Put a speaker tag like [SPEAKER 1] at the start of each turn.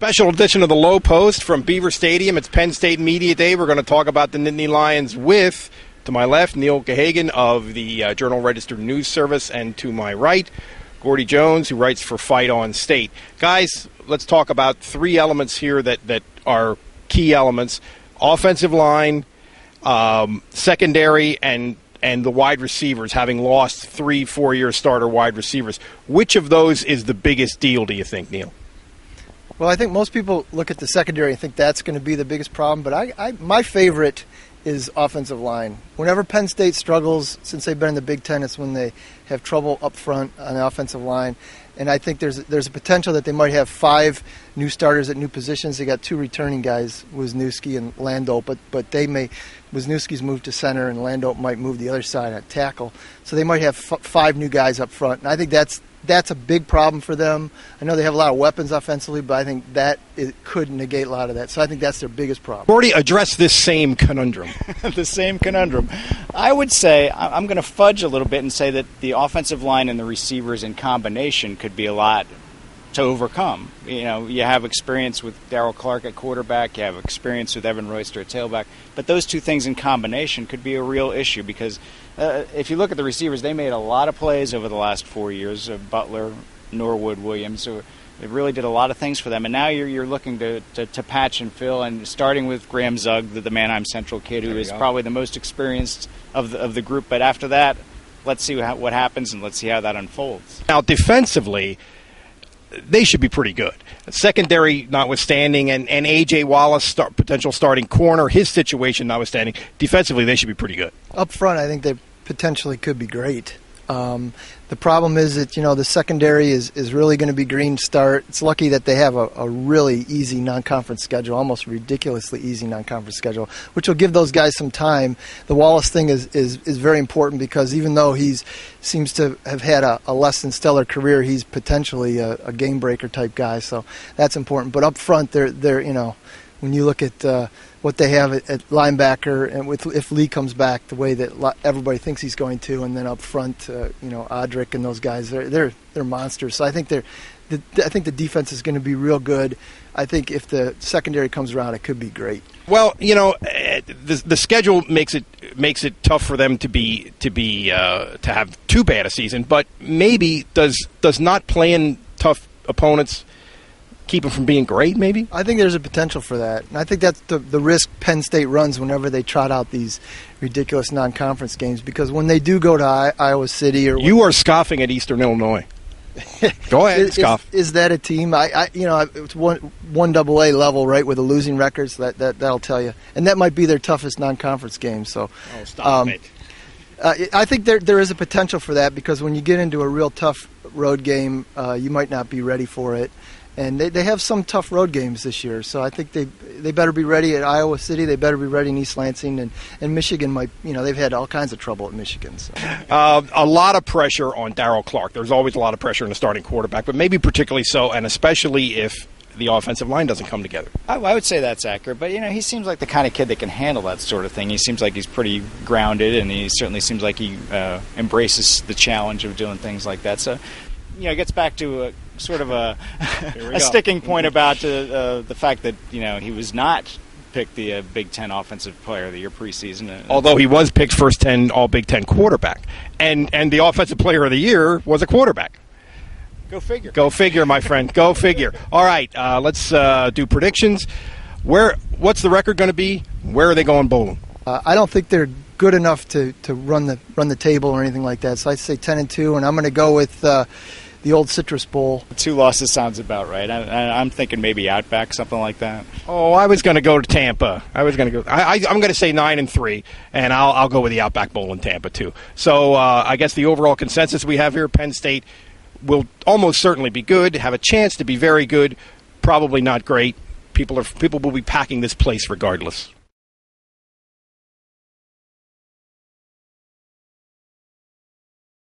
[SPEAKER 1] Special edition of the Low Post from Beaver Stadium. It's Penn State Media Day. We're going to talk about the Nittany Lions with, to my left, Neil Cahagan of the Journal-Register News Service, and to my right, Gordy Jones, who writes for Fight On State. Guys, let's talk about three elements here that are key elements. Offensive line, secondary, and the wide receivers, having lost 3 4-year starter wide receivers. Which of those is the biggest deal, do you think, Neil?
[SPEAKER 2] Well, I think most people look at the secondary and think that's going to be the biggest problem, but my favorite is offensive line. Whenever Penn State struggles, since they've been in the Big Ten, it's when they have trouble up front on the offensive line. And I think there's a potential that they might have 5 new starters at new positions. They got 2 returning guys, Wisniewski and Lando, but they may Wisniewski's moved to center and Lando might move the other side at tackle. So they might have 5 new guys up front. And I think that's a big problem for them. I know they have a lot of weapons offensively, but I think it could negate a lot of that. So I think that's their biggest problem.
[SPEAKER 1] Gordy, address this same conundrum.
[SPEAKER 3] The same conundrum. I would say, I'm going to fudge a little bit and say that the offensive line and the receivers in combination could be a lot to overcome. You know, you have experience with Darryl Clark at quarterback, you have experience with Evan Royster at tailback, but those two things in combination could be a real issue because if you look at the receivers, they made a lot of plays over the last 4 years. Butler, Norwood, Williams, so they really did a lot of things for them. And now you're looking to patch and fill, and starting with Graham Zug, the Mannheim Central kid, who is probably the most experienced of the group. But after that, let's see what happens, and let's see how that unfolds.
[SPEAKER 1] Now, defensively, they should be pretty good. Secondary notwithstanding, and A.J. Wallace, potential starting corner, his situation notwithstanding, defensively they should be pretty good.
[SPEAKER 2] Up front, I think they potentially could be great. The problem is that, the secondary is really going to be green start. It's lucky that they have a really easy non-conference schedule, almost ridiculously easy non-conference schedule, which will give those guys some time. The Wallace thing is very important because even though he seems to have had a less than stellar career, he's potentially a game breaker type guy, so that's important. But up front, they're when you look at what they have at linebacker, and if Lee comes back the way that everybody thinks he's going to, and then up front, Audrick and those guys, they're monsters. So I think the defense is going to be real good. I think if the secondary comes around, it could be great.
[SPEAKER 1] Well, the schedule makes it tough for them to have too bad a season, but maybe does not playing tough opponents keep them from being great, maybe?
[SPEAKER 2] I think there's a potential for that. And I think that's the risk Penn State runs whenever they trot out these ridiculous non-conference games, because when they do go to Iowa City or...
[SPEAKER 1] You are scoffing at Eastern Illinois. Go ahead, scoff.
[SPEAKER 2] Is that a team? It's one AA level, right, with a losing record, so that'll tell you. And that might be their toughest non-conference game. So,
[SPEAKER 1] stop it.
[SPEAKER 2] I think there is a potential for that, because when you get into a real tough road game, you might not be ready for it. And they have some tough road games this year, so I think they better be ready at Iowa City. They better be ready in East Lansing, and Michigan might. They've had all kinds of trouble at Michigan. So.
[SPEAKER 1] A lot of pressure on Darryl Clark. There's always a lot of pressure on the starting quarterback, but maybe particularly so, and especially if the offensive line doesn't come together.
[SPEAKER 3] I would say that's accurate, but he seems like the kind of kid that can handle that sort of thing. He seems like he's pretty grounded, and he certainly seems like he embraces the challenge of doing things like that. So, it gets back to sort of a sticking point about the fact that he was not picked the Big Ten Offensive Player of the Year preseason.
[SPEAKER 1] Although he was picked first 10 All Big Ten quarterback, and the Offensive Player of the Year was a quarterback.
[SPEAKER 3] Go figure.
[SPEAKER 1] Go figure, my friend. Go figure. All right, let's do predictions. What's the record going to be? Where are they going bowling?
[SPEAKER 2] I don't think they're good enough to run the table or anything like that. So I'd say 10-2, and I'm going to go with the old Citrus Bowl.
[SPEAKER 3] 2 losses sounds about right. I'm thinking maybe Outback, something like that.
[SPEAKER 1] Oh, I was going to go to Tampa. I'm going to say 9-3, and I'll go with the Outback Bowl in Tampa too. So I guess the overall consensus we have here, Penn State will almost certainly be good, have a chance to be very good, probably not great. People will be packing this place regardless.